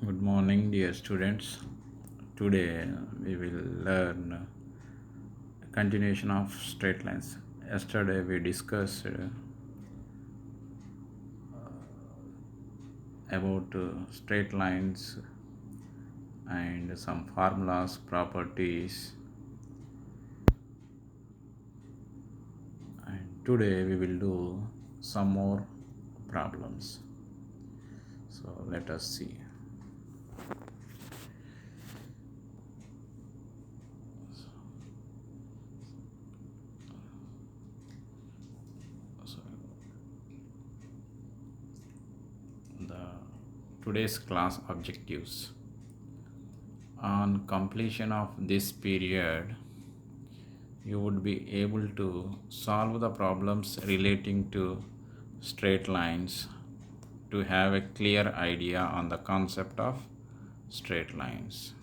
Good morning, dear students. Today we will learn a continuation of straight lines. Yesterday we discussed about straight lines and some formulas, properties, and today we will do some more problems. So let us see. So the today's class objectives. On completion of this period, you would be able to solve the problems relating to straight lines to have a clear idea on the concept of straight lines.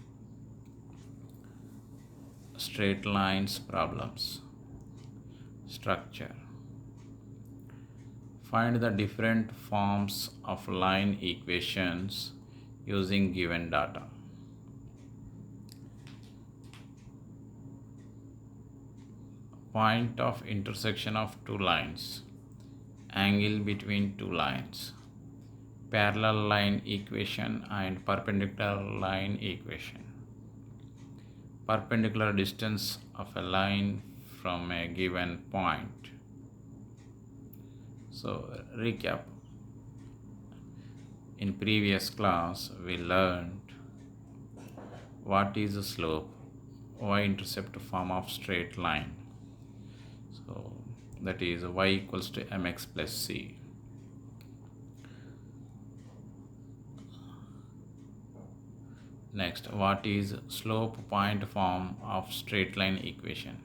Straight lines problems. Structure. Find the different forms of line equations using given data. Point of intersection of two lines. Angle between two lines. Parallel line equation and perpendicular line equation. Perpendicular distance of a line from a given point. So recap. In previous class we learned what is the slope, y-intercept form of straight line. So that is y equals to mx plus c. Next, what is slope point form of straight line equation?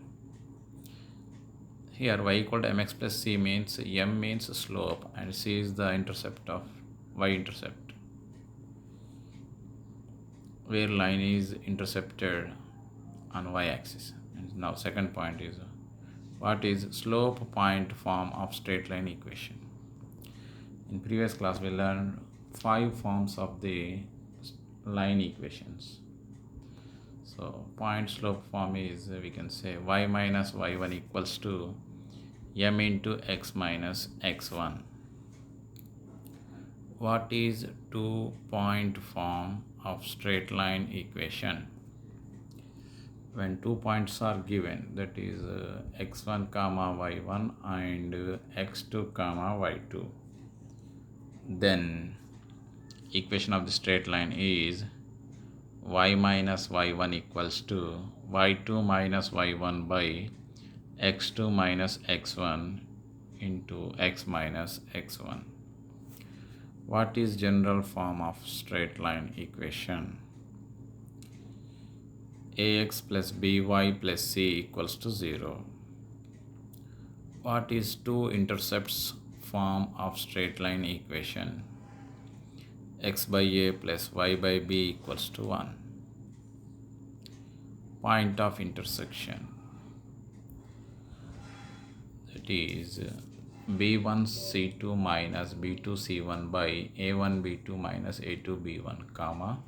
Here y equal to mx plus c means m means slope and c is the intercept of y-intercept, where line is intercepted on y-axis. And now second point is what is slope point form of straight line equation? In previous class we learned 5 forms of the line equations. So point slope form is, we can say y minus y1 equals to m into x minus x1. What is 2-point form of straight line equation? When 2 points are given, that is x1 comma y1 and x2 comma y2, then equation of the straight line is y minus y1 equals to y2 minus y1 by x2 minus x1 into x minus x1. What is general form of straight line equation? Ax plus by plus c equals to 0. What is two intercepts form of straight line equation? X by a plus y by b equals to 1. Point of intersection, that is b1 c2 minus b2 c1 by a1 b2 minus a2 b1 comma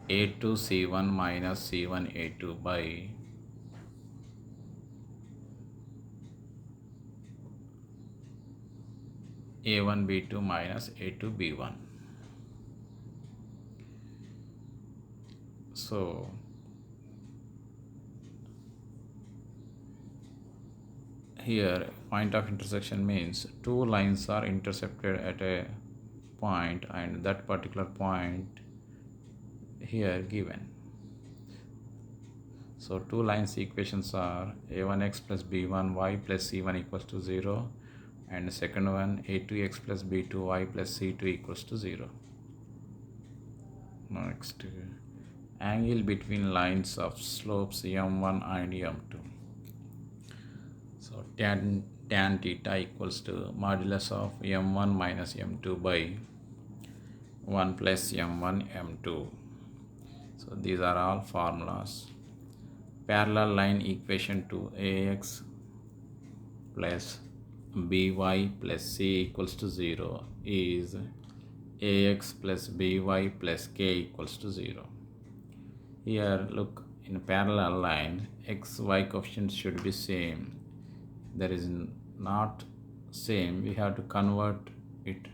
a2 c1 minus c1 a2 by a1 b2 minus a2 b1. So here point of intersection means two lines are intercepted at a point and that particular point here given. So two lines equations are a1x plus b1y plus c1 equals to 0 and second one a2x plus b2y plus c2 equals to 0. Next, angle between lines of slopes m1 and m2. So tan theta equals to modulus of m1 minus m2 by 1 plus m1 m2. So these are all formulas. Parallel line equation to ax plus by plus c equals to 0 is ax plus by plus k equals to 0. Here look, in a parallel line xy coefficients should be same. There is not same, we have to convert it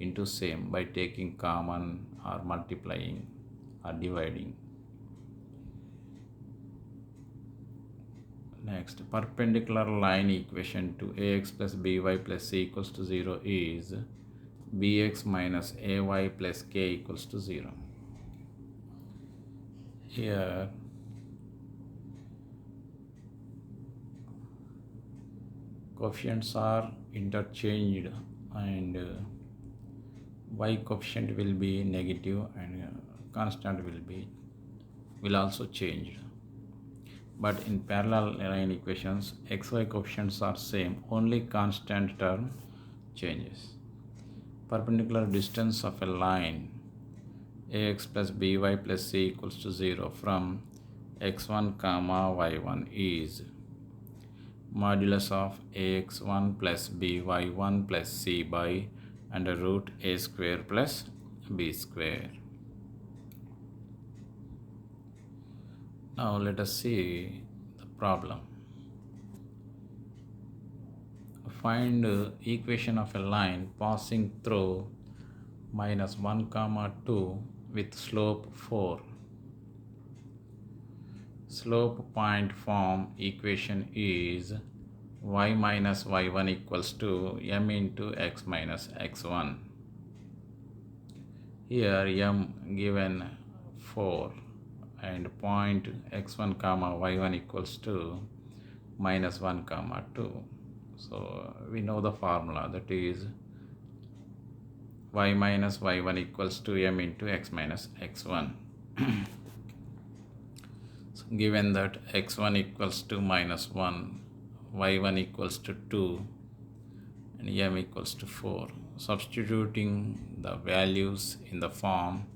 into same by taking common or multiplying or dividing. Next, perpendicular line equation to ax plus by plus c equals to 0 is bx minus ay plus k equals to 0. Here coefficients are interchanged and y coefficient will be negative and constant will also change. But in parallel line equations, xy coefficients are same, only constant term changes. Perpendicular distance of a line ax plus by plus c equals to 0 from x1 comma y1 is modulus of ax1 plus by1 plus c by under root a square plus b square. Now let us see the problem. Find equation of a line passing through minus 1 comma 2 with slope 4. Slope point form equation is y minus y1 equals to m into x minus x1. Here m given 4 and point x1 comma y1 equals to minus 1 comma 2. So we know the formula, that is y minus y1 equals to m into x minus x1. So given that x1 equals to minus 1, y1 equals to 2 and m equals to 4. Substituting the values in the form,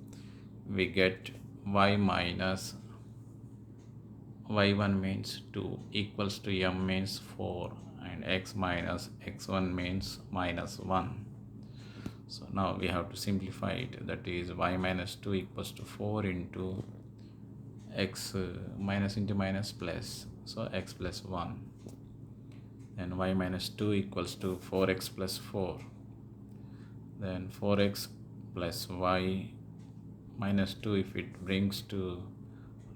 we get y minus y1 means 2 equals to m means 4 and x minus x1 means minus 1. So now we have to simplify it, that is y minus 2 equals to 4 into x minus into minus plus, so x plus 1. Then y minus 2 equals to 4x plus 4. Then 4x plus y minus 2, if it brings to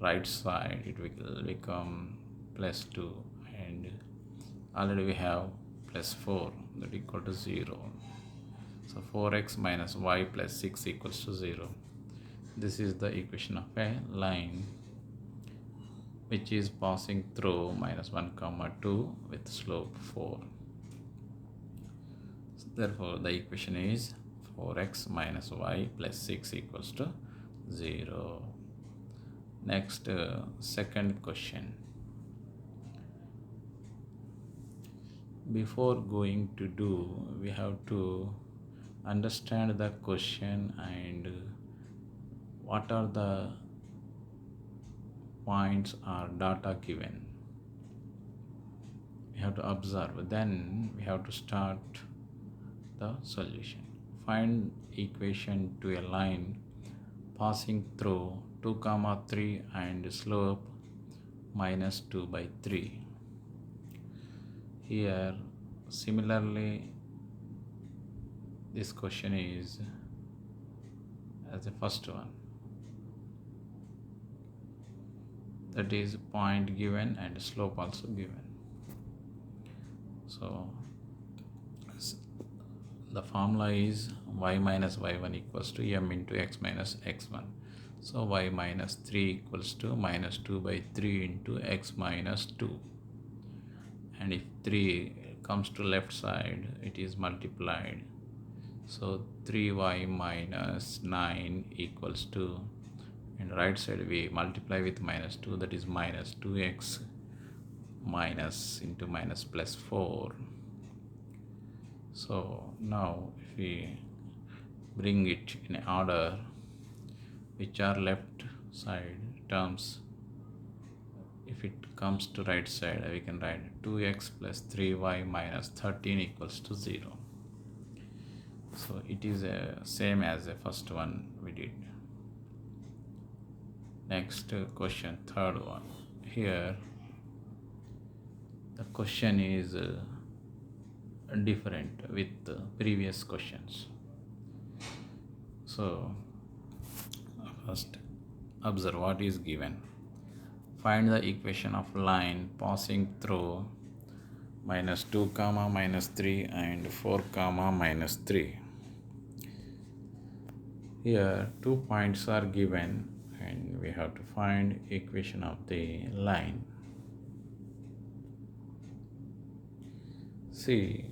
right side, it will become plus 2, and already we have plus 4, that equal to 0. So 4x minus y plus 6 equals to 0. This is the equation of a line which is passing through minus 1 comma 2 with slope 4. So therefore the equation is 4x minus y plus 6 equals to 0. Next, second question. Before going to do, we have to understand the question and what are the points or data given. We have to observe, then we have to start the solution. Find equation to a line passing through 2 comma 3 and slope minus 2 by 3. Here similarly this question is as the first one, that is point given and slope also given. So the formula is y minus y1 equals to m into x minus x1. So y minus 3 equals to minus 2 by 3 into x minus 2. And if 3 comes to left side, it is multiplied. So 3y minus 9 equals to, and right side we multiply with minus 2, that is minus 2x minus into minus plus 4. So now if we bring it in order, which are left side terms, if it comes to right side, we can write 2x plus 3y minus 13 equals to 0. So it is same as the first one we did. Next question, third one. Here the question is different with previous questions. So first observe what is given. Find the equation of line passing through -2 comma -3 and 4 comma -3. Here 2 points are given and we have to find equation of the line. See,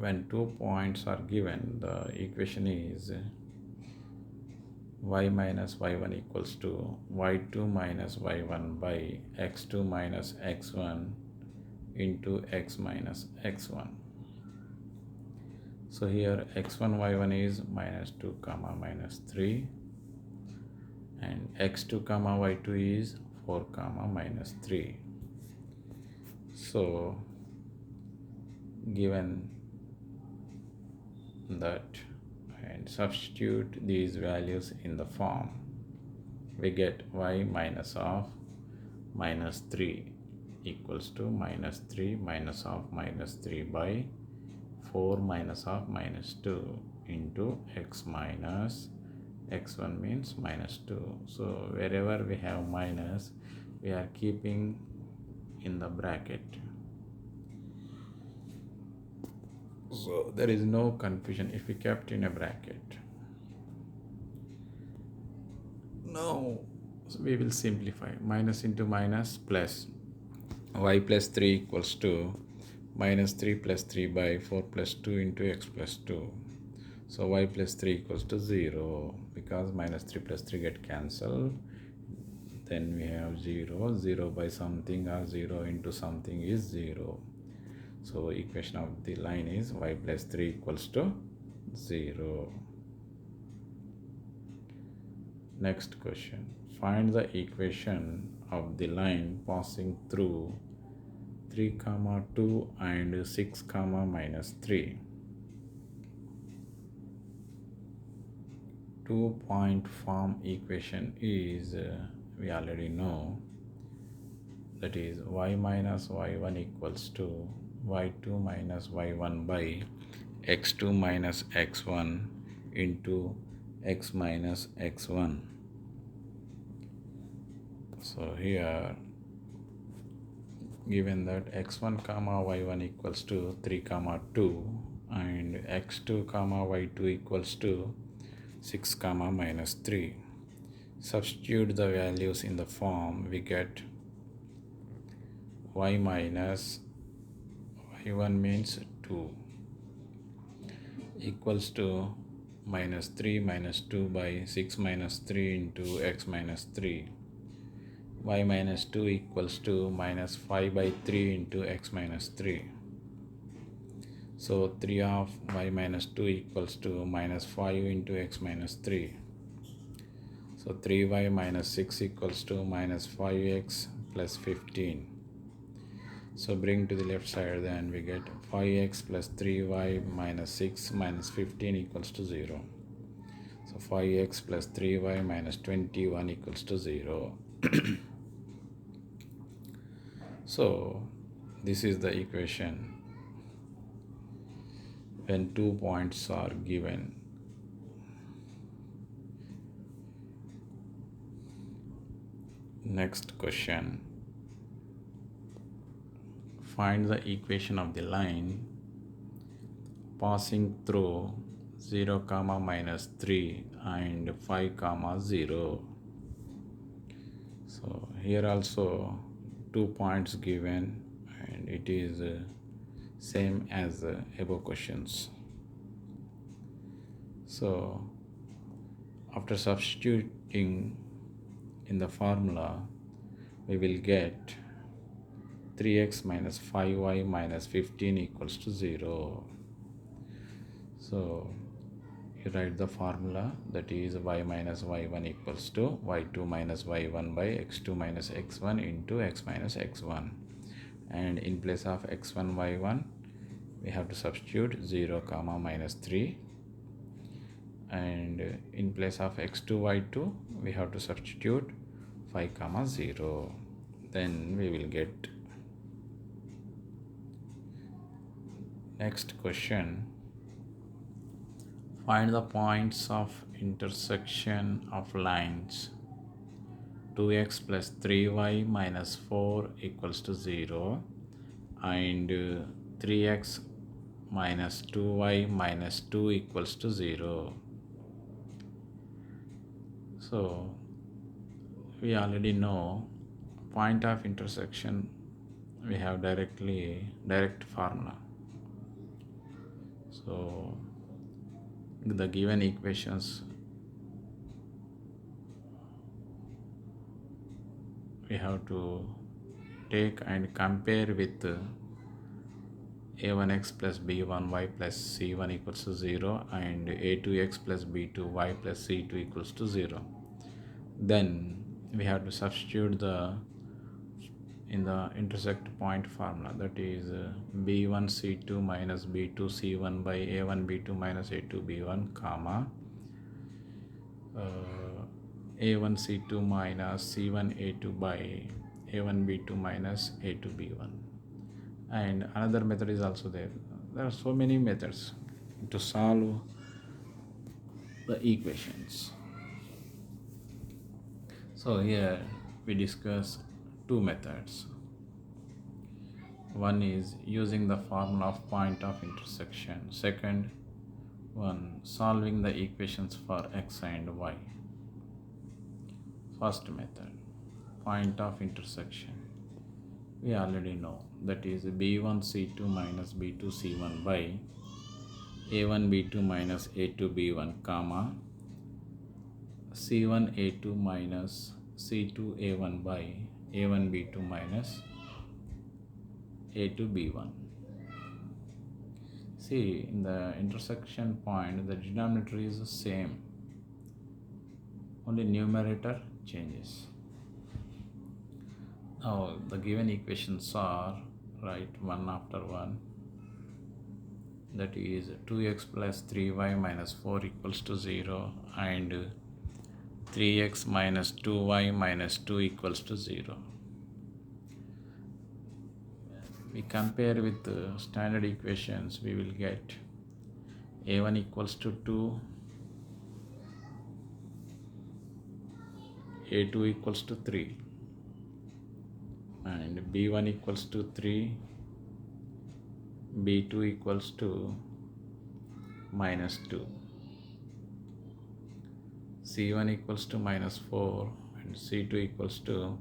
when 2 points are given, the equation is y minus y1 equals to y2 minus y1 by x2 minus x1 into x minus x1. So here x1 y1 is -2 comma -3 and x2 comma y2 is 4 comma -3. So given that and substitute these values in the form, we get y minus of -3 equals to -3 minus of -3 by 4 minus of -2 into x minus x1 means -2. So wherever we have minus, we are keeping in the bracket. So there is no confusion if we kept in a bracket. Now we will simplify. Minus into minus plus y plus 3 equals to -3 plus 3 by 4 plus 2 into x plus 2. So y plus 3 equals to 0 because -3 plus 3 get cancelled. Then we have 0. 0 by something or 0 into something is 0. So equation of the line is y plus 3 equals to 0. Next question. Find the equation of the line passing through 3 comma 2 and 6 comma -3. 2-point form equation is we already know, that is y minus y1 equals to y2 minus y1 by x2 minus x1 into x minus x1. So here given that x1 comma y1 equals to 3 comma 2 and x2 comma y2 equals to 6 comma -3. Substitute the values in the form, we get y minus y1 means 2 equals to -3 minus 2 by 6 minus 3 into x minus 3. Y minus 2 equals to -5 by 3 into x minus 3. So 3 of y minus 2 equals to -5 into x minus 3. So 3y minus 6 equals to -5x plus 15. So bring to the left side, then we get 5x plus 3y minus 6 minus 15 equals to 0. So 5x plus 3y minus 21 equals to 0. So this is the equation when 2 points are given. Next question. Find the equation of the line passing through 0 comma -3 and 5 comma 0. So here also 2 points given and it is same as above questions. So after substituting in the formula, we will get 3x minus 5y minus 15 equals to 0. So you write the formula, that is y minus y1 equals to y2 minus y1 by x2 minus x1 into x minus x1, and in place of x1 y1 we have to substitute 0 comma minus 3, and in place of x2 y2 we have to substitute 5 comma 0. Then we will get next question. Find the points of intersection of lines 2x plus 3y minus 4 equals to 0 and 3x minus 2y minus 2 equals to 0. So we already know point of intersection, we have direct formula. So the given equations we have to take and compare with a1x plus b1y plus c1 equals to 0 and a2x plus b2y plus c2 equals to 0. Then we have to substitute in the intersect point formula, that is b1 c2 minus b2 c1 by a1 b2 minus a2 b1 comma a1 c2 minus c1 a2 by a1 b2 minus a2 b1. And another method is also there. There are so many methods to solve the equations. So here we discuss two methods. One is using the formula of point of intersection. Second one, solving the equations for x and y. First method, point of intersection. We already know, that is b1 c2 minus b2 c1 by a1 b2 minus a2 b1 comma c1 a2 minus c2 a1 by a1 b2 minus a2 b1. See, in the intersection point the denominator is the same, only numerator changes. Now the given equations are, write one after one, that is 2x plus 3y minus 4 equals to 0 and 3x minus 2y minus 2 equals to 0. We compare with the standard equations, we will get a1 equals to 2, a2 equals to 3 and b1 equals to 3, b2 equals to minus 2, c1 equals to minus 4 and c2 equals to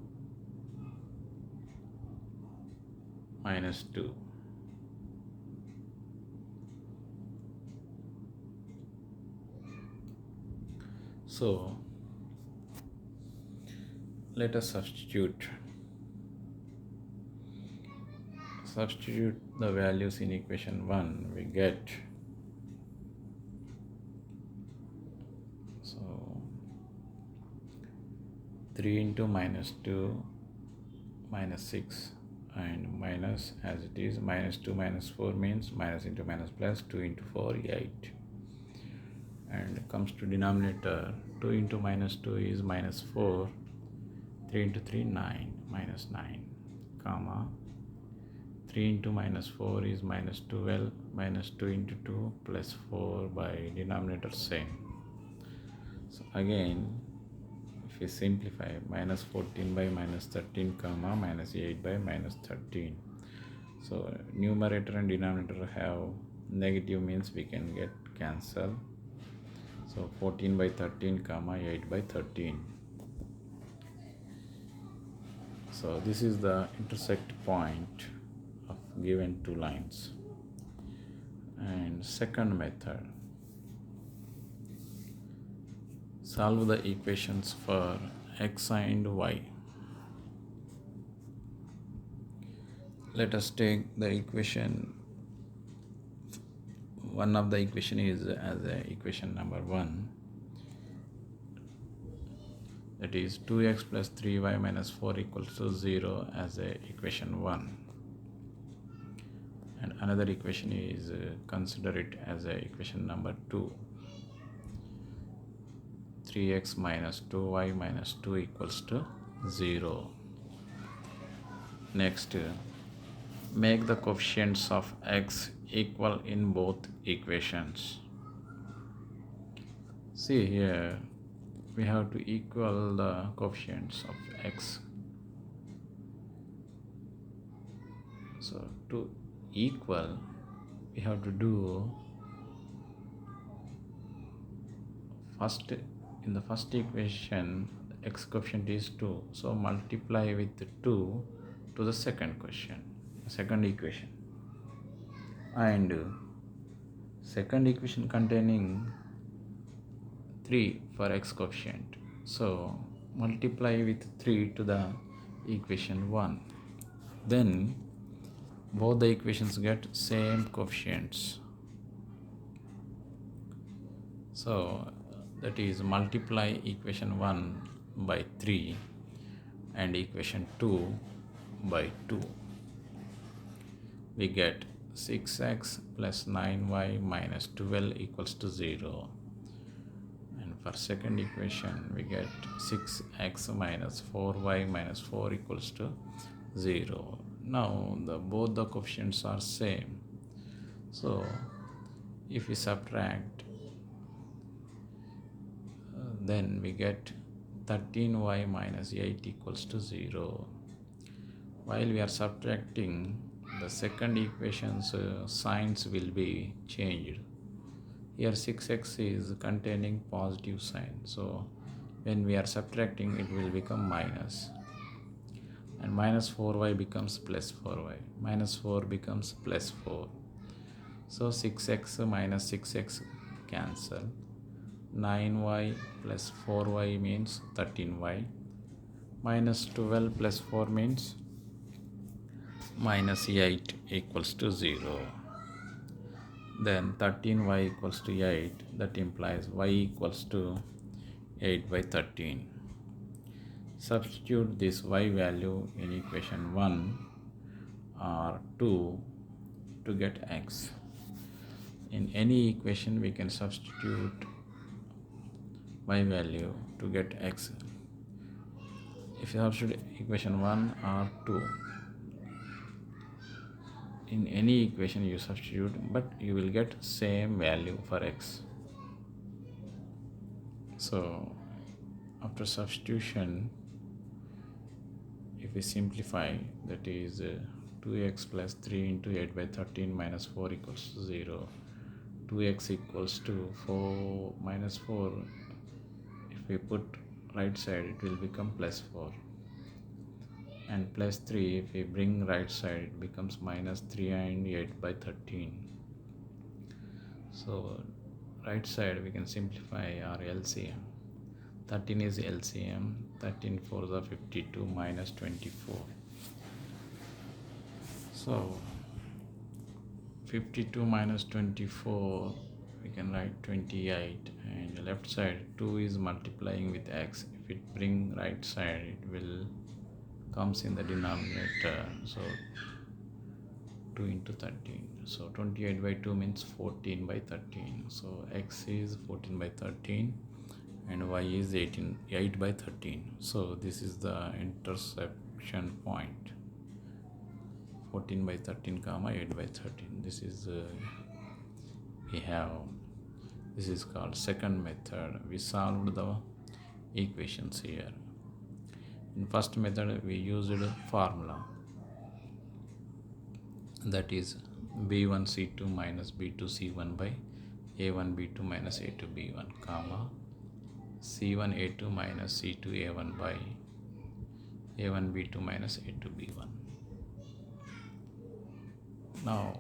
minus 2. So let us substitute the values in equation 1. We get, so 3 into minus 2 minus 6 and minus, as it is, minus 2 minus 4 means minus into minus plus, 2 into 4 8, and comes to denominator, 2 into minus 2 is minus 4, 3 into 3 9, minus 9 comma 3 into minus 4 is minus 12, minus 2 into 2 plus 4 by denominator same. So again, if we simplify, minus 14 by minus 13 comma minus 8 by minus 13. So numerator and denominator have negative, means we can get cancel. So 14 by 13 comma 8 by 13. So this is the intersect point of given two lines. And second method, solve the equations for x and y. Let us take the equation, one of the equation is as a equation number 1, that is 2x plus 3y minus 4 equals to 0 as a equation 1, and another equation is consider it as a equation number 2. 3x minus 2y minus 2 equals to 0. Next, make the coefficients of x equal in both equations. See here, we have to equal the coefficients of x. So to equal, we have to do first, in the first equation x coefficient is 2, so multiply with 2 to the second equation, and second equation containing 3 for x coefficient, so multiply with 3 to the equation 1. Then both the equations get same coefficients, so that is multiply equation 1 by 3 and equation 2 by 2. We get 6x plus 9y minus 12 equals to 0. And for second equation, we get 6x minus 4y minus 4 equals to 0. Now both the coefficients are same. So if we subtract, then we get 13y minus 8 equals to 0. While we are subtracting, the second equation's signs will be changed. Here 6x is containing positive sign, so when we are subtracting, it will become minus, and minus 4y becomes plus 4y, minus 4 becomes plus 4. So 6x minus 6x cancel. 9y plus 4y means 13y. Minus 12 plus 4 means minus 8 equals to 0. Then 13y equals to 8. That implies y equals to 8 by 13. Substitute this y value in equation 1 or 2 to get x. In any equation, we can substitute y value to get x. If you substitute equation 1 or 2, in any equation you substitute, but you will get same value for x. So after substitution, if we simplify, that is 2x plus 3 into 8 by 13 minus 4 equals to 0. 2x equals to 4 minus 4. If we put right side, it will become plus 4. And plus 3, if we bring right side, it becomes minus 3 and 8 by 13. So right side we can simplify our LCM. 13 is LCM. 13 4s are 52 minus 24. So 52 minus 24, we can write 28, and the left side 2 is multiplying with x. If it bring right side, it will comes in the denominator, so 2 into 13, so 28 by 2 means 14 by 13. So x is 14 by 13 and y is 8 by 13. So this is the intersection point, 14 by 13 comma 8 by 13. This is this is called second method. We solved the equations here. In first method, we used a formula, that is b1c2 minus b2c1 by a1b2 minus a2b1, comma c1a2 minus c2a1 by a1b2 minus a2b1. Now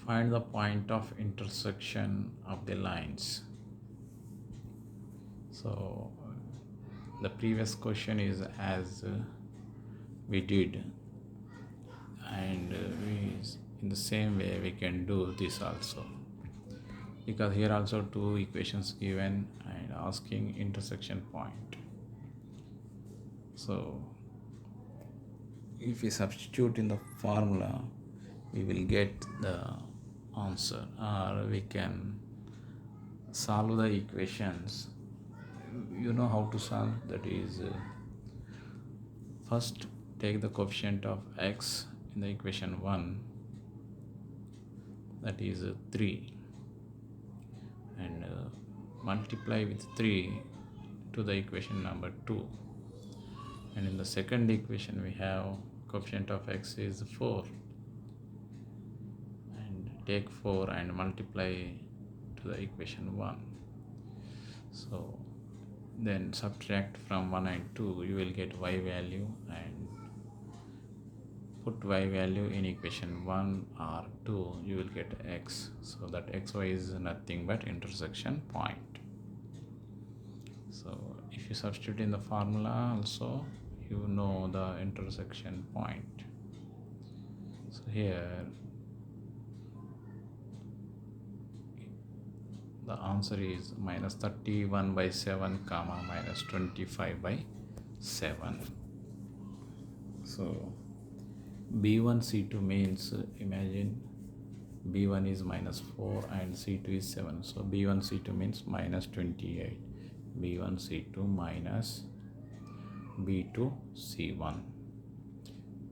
find the point of intersection of the lines. So the previous question is as we did, and in the same way we can do this also, because here also two equations given and asking intersection point. So if we substitute in the formula, we will get the answer, or we can solve the equations. You know how to solve, that is, first take the coefficient of x in the equation 1, that is 3, and multiply with 3 to the equation number 2, and in the second equation we have coefficient of x is 4, and take 4 and multiply to the equation 1. So then subtract from 1 and 2, you will get y value, and put y value in equation 1 or 2, you will get x. So that xy is nothing but intersection point. So if you substitute in the formula also, you know the intersection point. So here the answer is minus 31 by 7 comma minus 25 by 7. So B1 C2 means, imagine B1 is minus 4 and C2 is 7. So B1 C2 means minus 28. B1 C2 minus B2 C1.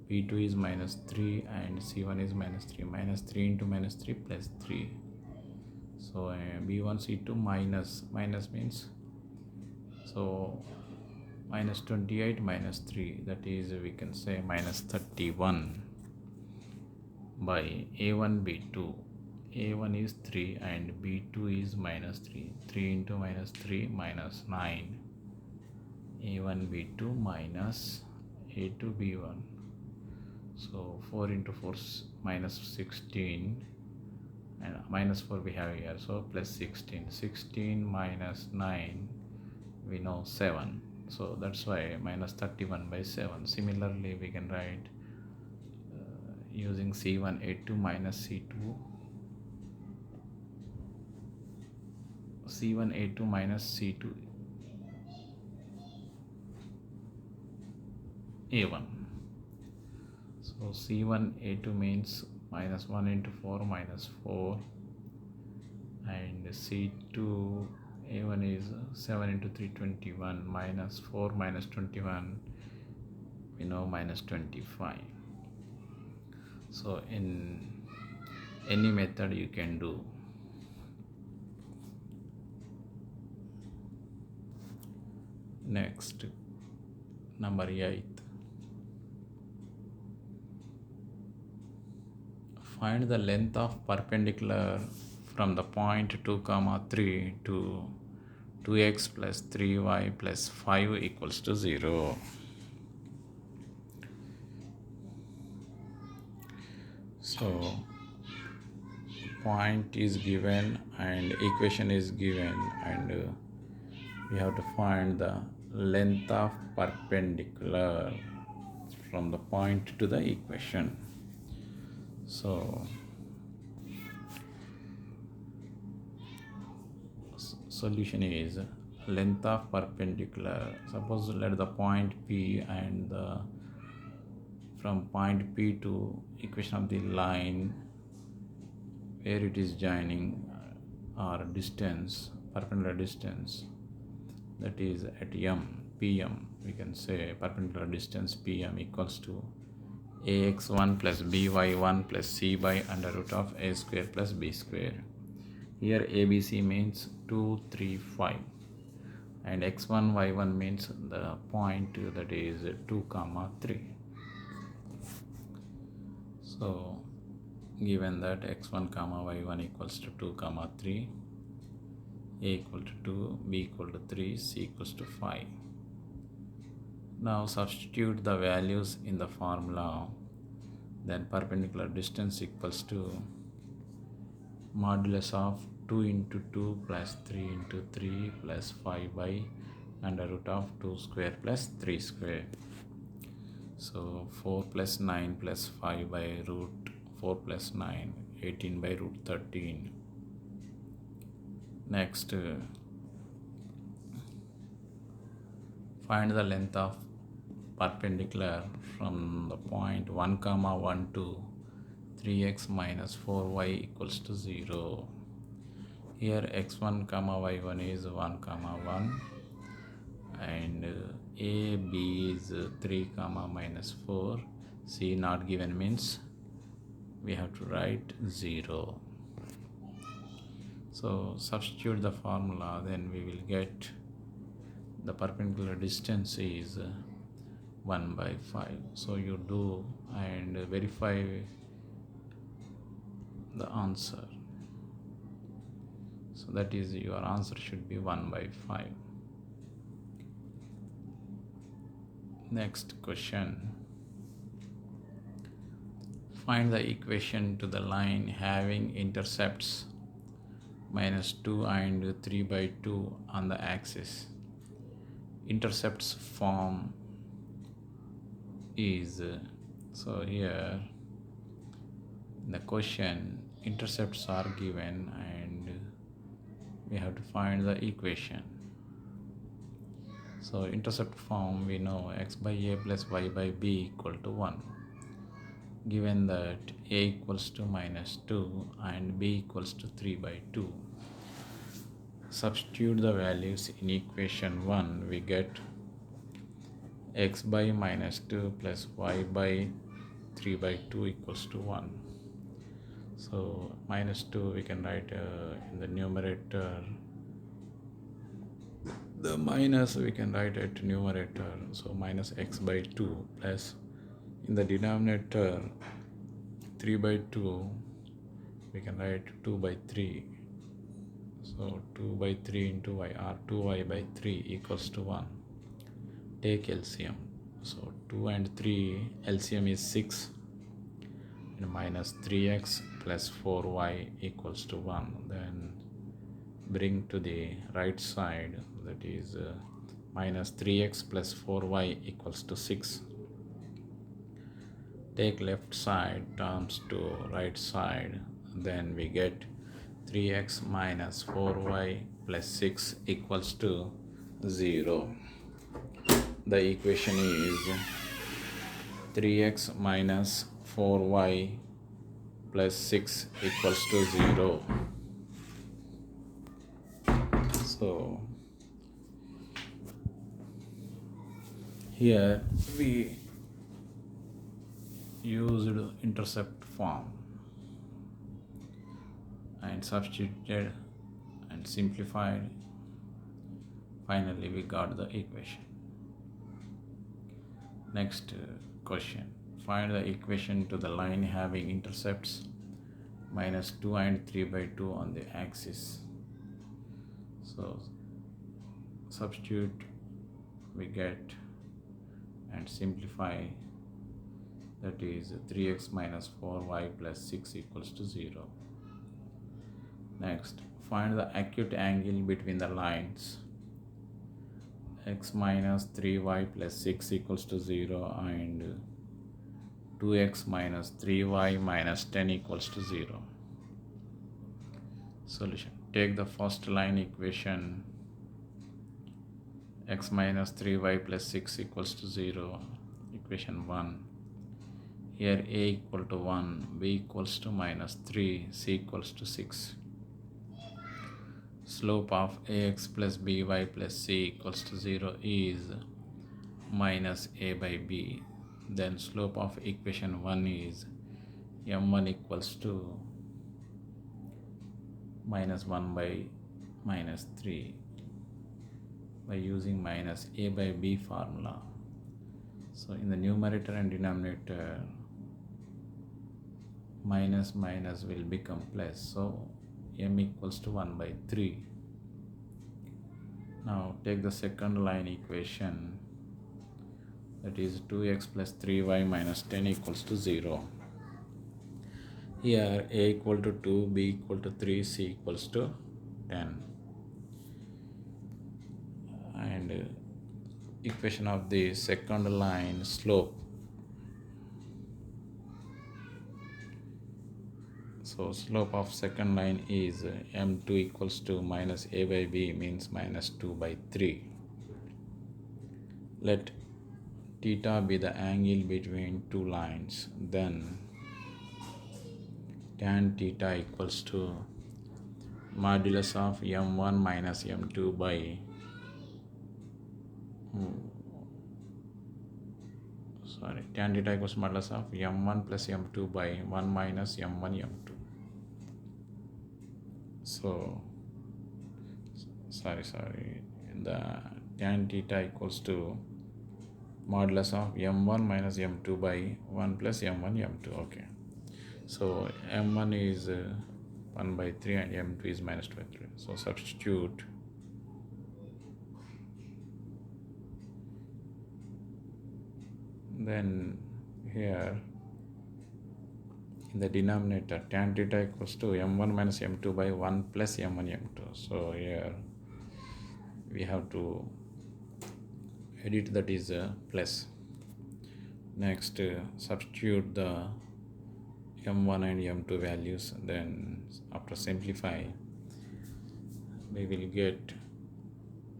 B2 is minus 3 and C1 is minus 3. Minus 3 into minus 3 plus 3. So B1 C2 minus means, so minus 28 minus 3, that is, we can say minus 31 by A1 B2. A1 is 3 and B2 is minus 3. 3 into minus 3 minus 9. A1 B2 minus A2 B1. So 4 into 4 minus 16, and minus 4 we have here, so plus 16. 16 minus 9, we know 7. So that's why minus 31 by 7. Similarly, we can write using C1 A2 minus C2. C1 A2 minus C2 A1. So C1 A2 means minus 1 into 4 minus 4, and C2 A1 is 7 into 3 21, minus 4 minus 21, we know minus 25. So in any method you can do. Next, number 8. Find the length of perpendicular from the point 2 comma 3 to 2x plus 3y plus 5 equals to 0. So point is given and equation is given, and we have to find the length of perpendicular from the point to the equation. So solution is length of perpendicular. Suppose let the point P and from point P to equation of the line where it is joining, or distance, perpendicular distance, that is at PM, we can say perpendicular distance PM equals to ax1 plus by1 plus c by under root of a square plus b square. Here ABC means 2, 3, 5, and x1 y1 means the point, that is 2 comma 3. So given that x1 comma y1 equals to 2 comma 3, a equal to 2, b equal to 3, c equals to 5. Now substitute the values in the formula. Then perpendicular distance equals to modulus of 2 into 2 plus 3 into 3 plus 5 by under root of 2 square plus 3 square. So 4 plus 9 plus 5 by root 4 plus 9, 18 by root 13. Next, find the length of perpendicular from the point 1 comma 1 to 3x minus 4y equals to 0. Here x1 comma y1 is 1 comma 1 and a b is 3 comma minus 4. C not given means we have to write 0. So substitute the formula, then we will get the perpendicular distance is 1 by 5. So you do and verify the answer. So that is, your answer should be 1 by 5. Next question. Find the equation to the line having intercepts minus 2 and 3 by 2 on the axis. Intercepts form is, so here the question, intercepts are given and we have to find the equation. So intercept form, we know x by a plus y by b equal to 1. Given that a equals to minus 2 and b equals to 3 by 2. Substitute the values in equation 1, we get x by minus 2 plus y by 3 by 2 equals to 1. So minus 2 we can write in the numerator, the minus we can write at numerator, so minus x by 2 plus in the denominator 3 by 2 we can write 2 by 3. So 2 by 3 into y or 2y by 3 equals to 1. Take LCM. So 2 and 3 LCM is 6 and minus 3x plus 4y equals to 1. Then bring to the right side, that is minus 3x plus 4y equals to 6. Take left side terms to right side, then we get 3x minus 4y plus 6 equals to 0. The equation is 3x minus 4y plus 6 equals to 0. So here we used intercept form and substituted and simplified. Finally we got the equation. Next question. Find the equation to the line having intercepts minus 2 and 3 by 2 on the axis. So substitute, we get and simplify, that is 3x minus 4y plus 6 equals to 0. Next, find the acute angle between the lines x minus 3y plus 6 equals to 0 and 2x minus 3y minus 10 equals to 0. Solution. Take the first line equation, x minus 3y plus 6 equals to 0, equation 1. Here a equal to 1, b equals to minus 3, c equals to 6. Slope of ax plus by plus c equals to 0 is minus a by b. Then slope of equation 1 is m1 equals to minus 1 by minus 3 by using minus a by b formula. So in the numerator and denominator, minus minus will become plus. So m equals to 1 by 3. Now take the second line equation, that is 2x plus 3y minus 10 equals to 0. Here a equal to 2, b equal to 3, c equals to 10. And equation of the second line slope. So slope of second line is m2 equals to minus a by b, means minus 2 by 3. Let theta be the angle between two lines, then tan theta equals to modulus of m1 minus m2 by tan theta equals modulus of m1 plus m2 by 1 minus m1 m2. So the tan theta equals to modulus of m1 minus m2 by 1 plus m1 m2. Okay, so m1 is 1 by 3 and m2 is minus 2 by 3. So substitute then here in the denominator tan theta equals to m1 minus m2 by 1 plus m1 m2. So here we have to edit, that is plus. Next substitute the m1 and m2 values, then after simplify we will get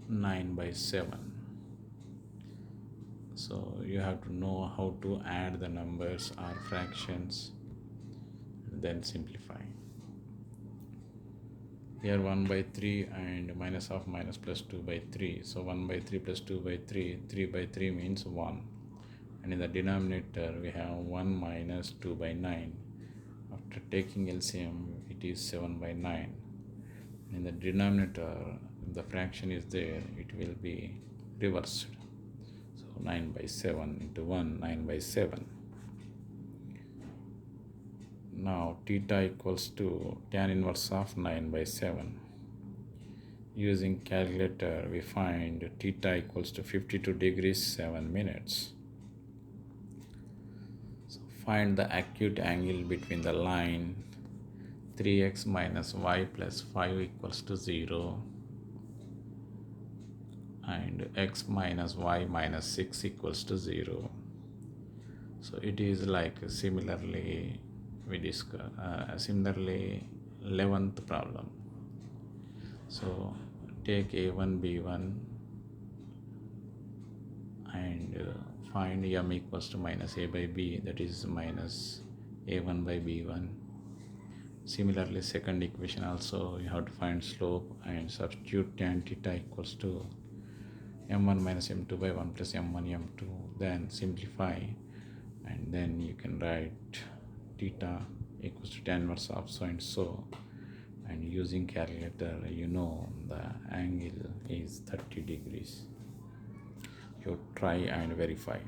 9 by 7. So you have to know how to add the numbers or fractions, then simplify. Here 1 by 3 and minus of minus plus 2 by 3. So 1 by 3 plus 2 by 3, 3 by 3 means 1. And in the denominator we have 1 minus 2 by 9. After taking LCM it is 7 by 9. In the denominator, if the fraction is there, it will be reversed. So 9 by 7 into 1, 9 by 7. Now theta equals to tan inverse of 9 by 7. Using calculator we find theta equals to 52 degrees 7 minutes. So find the acute angle between the line 3x minus y plus 5 equals to 0 and x minus y minus 6 equals to 0. So it is like similarly we discuss similarly 11th problem. So take a1 b1 and find m equals to minus a by b, that is minus a1 by b1. Similarly second equation also you have to find slope and substitute tan theta equals to m1 minus m2 by 1 plus m1 m2, then simplify and then you can write theta equals to tan inverse of so and so, and using calculator you know the angle is 30 degrees. You try and verify.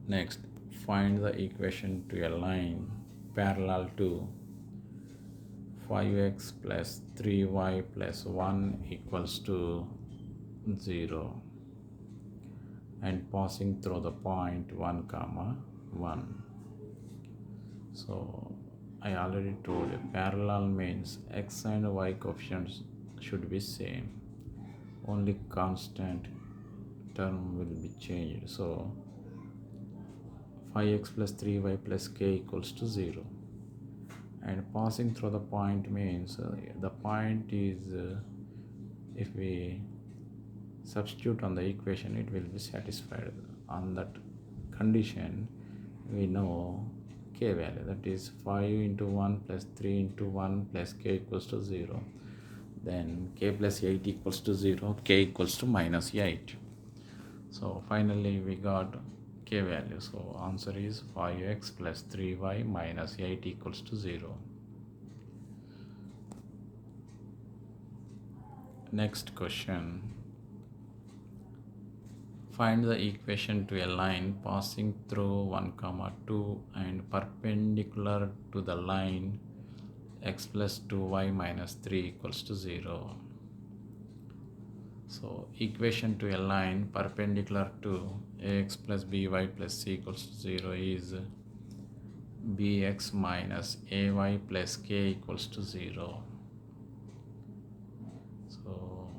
Next, find the equation to a line parallel to 5x plus 3y plus 1 equals to 0 and passing through the point 1 comma 1. So I already told you parallel means x and y coefficients should be same, only constant term will be changed. So 5x plus 3y plus k equals to 0, and passing through the point means the point is if we substitute on the equation it will be satisfied. On that condition we know k value, that is 5 into 1 plus 3 into 1 plus k equals to 0. Then k plus 8 equals to 0, k equals to minus 8. So finally we got k value. So answer is 5x plus 3y minus 8 equals to 0. Next question. Find the equation to a line passing through 1 comma 2 and perpendicular to the line x plus 2y minus 3 equals to 0. So equation to a line perpendicular to ax plus by plus c equals to 0 is bx minus ay plus k equals to 0. So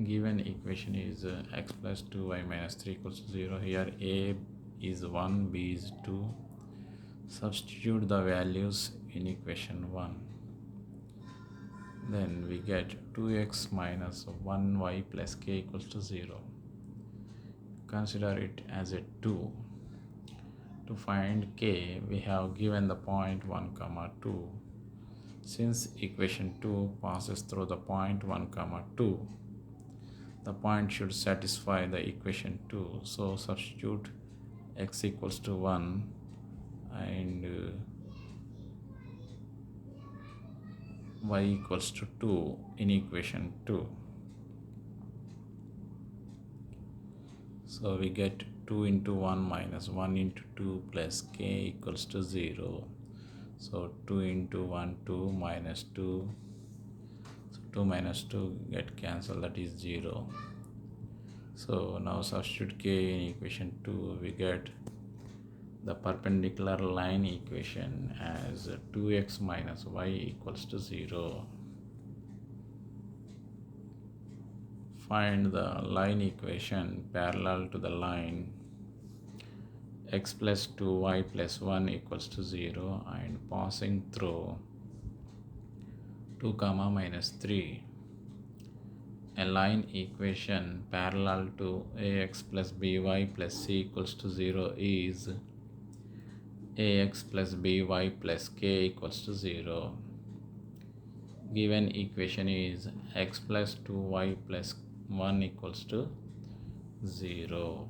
given equation is x plus 2y minus 3 equals to 0. Here a is 1, b is 2. Substitute the values in equation 1. Then we get 2x minus 1y plus k equals to 0. consider it as a 2. To find k, we have given the point 1 comma 2. Since equation 2 passes through the point 1 comma 2, the point should satisfy the equation 2. So substitute x equals to 1 and y equals to 2 in equation 2. So we get 2 into 1 minus 1 into 2 plus k equals to 0. So 2 into 1, 2 minus 2. So 2 minus 2 get cancelled, that is 0. So now substitute k in equation 2, we get the perpendicular line equation as 2x minus y equals to 0. Find the line equation parallel to the line x plus 2y plus 1 equals to 0 and passing through 2 comma minus 3. A line equation parallel to ax plus by plus c equals to 0 is ax plus by plus k equals to 0. Given equation is x plus 2y plus 1 equals to 0.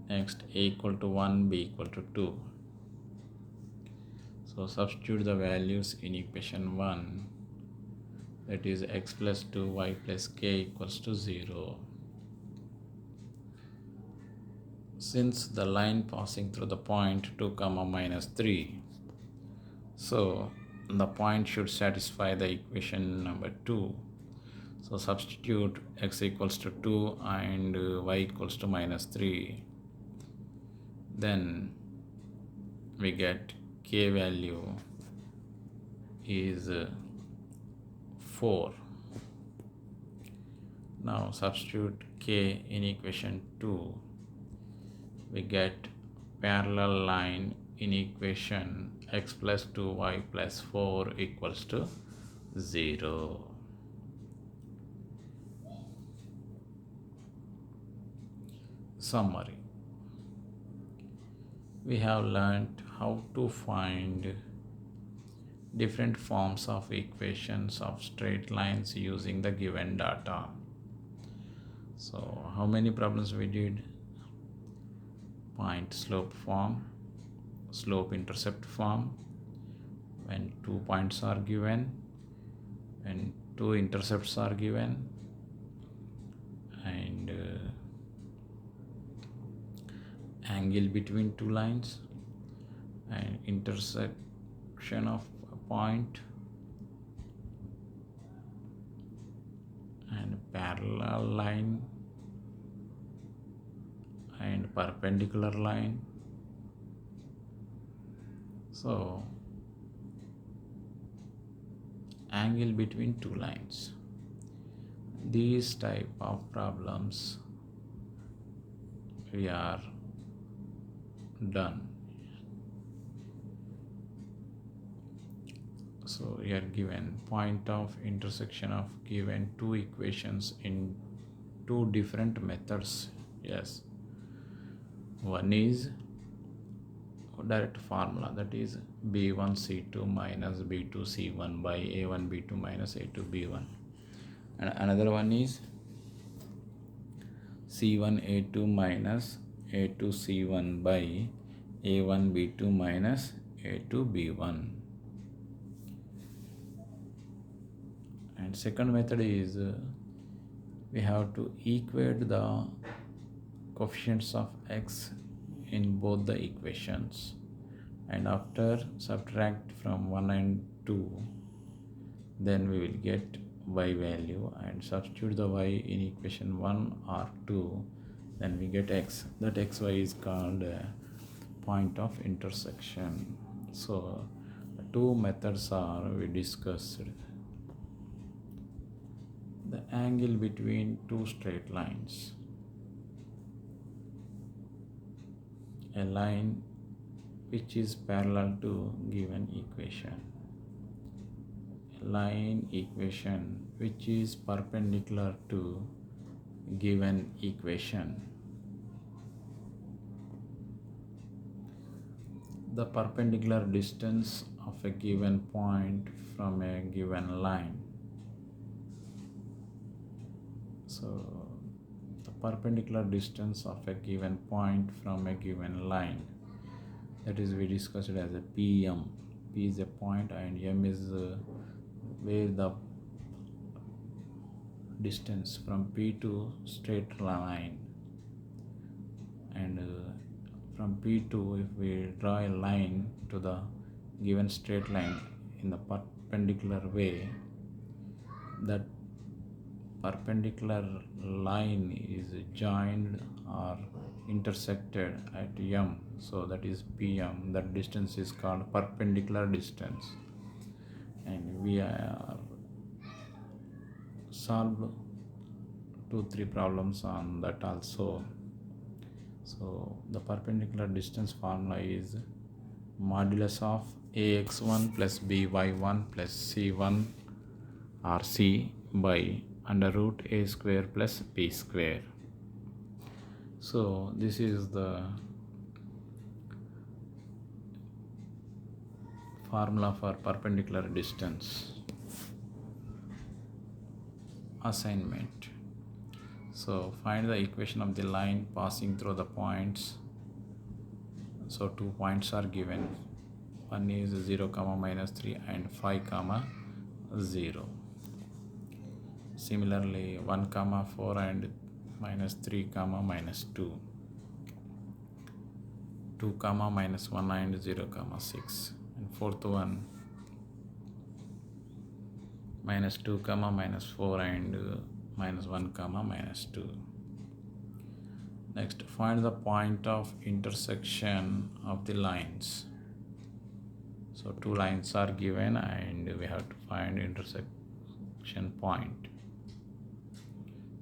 Next, a equal to 1, b equal to 2. So substitute the values in equation 1, that is x plus 2y plus k equals to 0. Since the line passing through the point 2 comma minus 3, so the point should satisfy the equation number 2. So substitute x equals to 2 and y equals to minus 3. Then we get k value is 4. Now substitute k in equation 2. We get parallel line in equation x plus 2y plus 4 equals to 0. Summary. We have learned how to find different forms of equations of straight lines using the given data. So how many problems we did? Point slope form, slope intercept form, when 2 points are given, when 2 intercepts are given, and angle between 2 lines, and intersection of a point, and parallel line and perpendicular line. So angle between 2 lines. These type of problems we are done. So we are given point of intersection of given 2 equations in 2 different methods. Yes, one is direct formula, that is b1c2 minus b2c1 by a1b2 minus a2b1, and another one is c1a2 minus a2c1 by a1b2 minus a2b1. And second method is we have to equate the coefficients of x in both the equations, and after subtract from 1 and 2, then we will get y value and substitute the y in equation 1 or 2, then we get x. That xy is called point of intersection. So the 2 methods are we discussed. The angle between 2 straight lines. A line which is parallel to given equation. A line equation which is perpendicular to given equation. The perpendicular distance of a given point from a given line. So the perpendicular distance of a given point from a given line, that is we discussed it as a PM. P is a point and M is where the distance from P to straight line, and from P2 if we draw a line to the given straight line in the perpendicular way, that perpendicular line is joined or intersected at M, so that is PM. That distance is called perpendicular distance, and we are solved 2-3 problems on that also. So the perpendicular distance formula is modulus of ax1 plus by1 plus c1 or c by under root a square plus b square. So this is the formula for perpendicular distance. Assignment. So find the equation of the line passing through the points. So 2 points are given. One is 0, -3 and 5, 0. Similarly 1, 4 and -3, -2. 2, -1 and 0, 6. And fourth one -2, -4 and -1, -2. Next, find the point of intersection of the lines. So 2 lines are given and we have to find intersection point.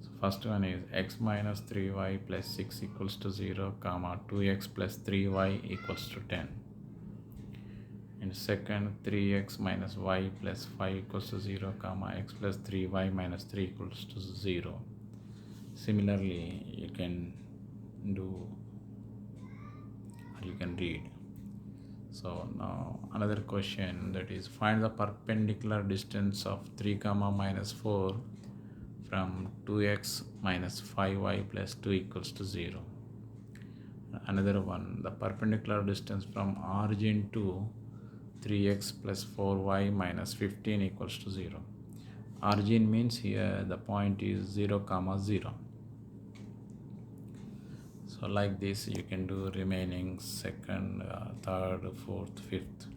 So first one is x minus 3y plus 6 equals to 0, 2x plus 3y equals to 10. And second, 3x minus y plus 5 equals to 0, x plus 3y minus 3 equals to 0. Similarly, you can do or you can read. So now another question, that is find the perpendicular distance of 3, -4 from 2x minus 5y plus 2 equals to 0. Another one, the perpendicular distance from origin to 3x plus 4y minus 15 equals to 0. Origin means here the point is 0, 0. So like this you can do remaining second, third, fourth, fifth.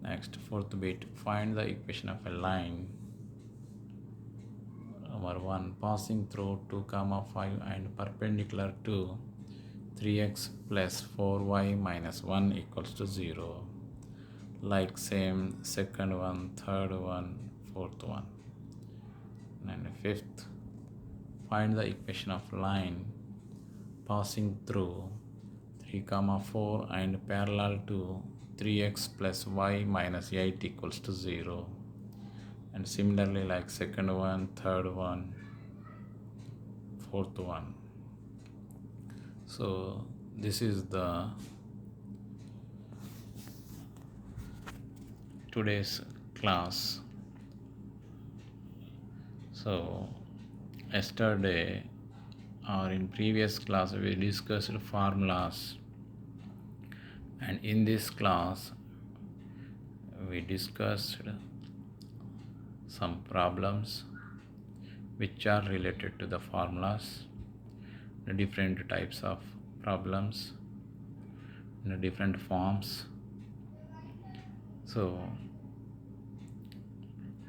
Next, fourth bit, find the equation of a line. Number 1, passing through 2, 5 and perpendicular to 3x plus 4y minus 1 equals to 0. Like same second one, third one, fourth one. And fifth, find the equation of line passing through 3, 4 and parallel to 3x plus y minus 8 equals to 0. And similarly like second one, third one, fourth one. So this is the today's class. So yesterday or in previous class we discussed formulas, and in this class we discussed some problems which are related to the formulas, the different types of problems in the different forms. So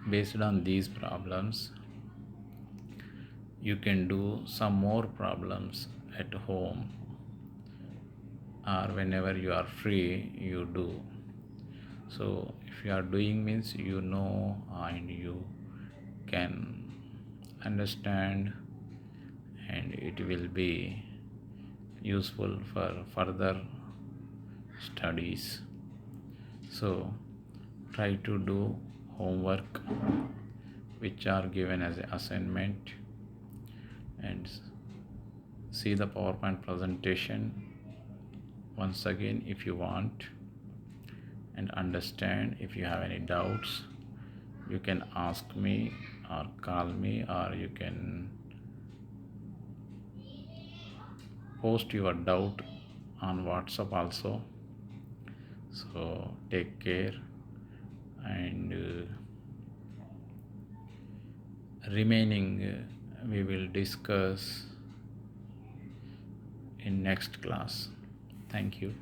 based on these problems you can do some more problems at home, or whenever you are free you do. So if you are doing means you know and you can understand, and it will be useful for further studies. So try to do homework which are given as an assignment, and see the PowerPoint presentation once again if you want, and understand. If you have any doubts, you can ask me or call me, or you can post your doubt on WhatsApp also. So take care, and remaining we will discuss in next class. Thank you.